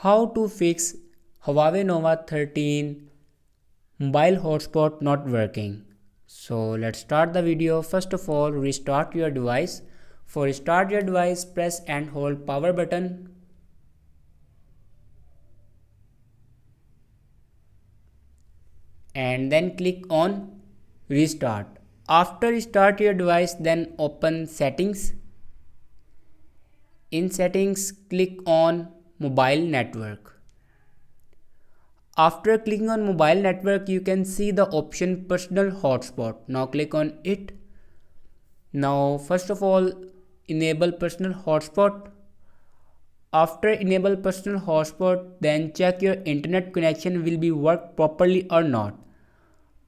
How to fix Huawei Nova 13 mobile hotspot not working. So let's start the video. First of all, restart your device. For restart your device, press and hold power button. And then click on restart. After restart your device, then open settings. In settings, click on mobile network. After clicking on mobile network, you can see the option personal hotspot. Now click on it. Now first of all, enable personal hotspot. After enable personal hotspot, then check your internet connection will be work properly or not.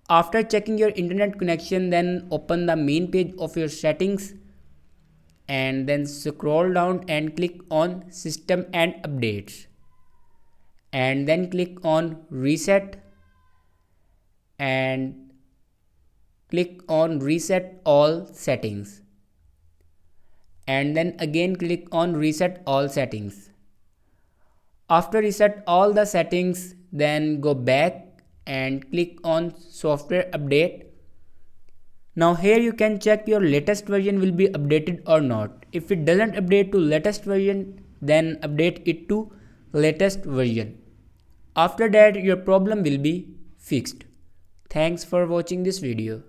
After checking your internet connection, then open the main page of your settings and then scroll down and click on system and updates, and then click on reset and click on reset all settings, and then again click on reset all settings. After reset all the settings, then go back and click on software update. Now here you can check your latest version will be updated or not. If it doesn't update to latest version, then update it to latest version. After that, your problem will be fixed. Thanks for watching this video.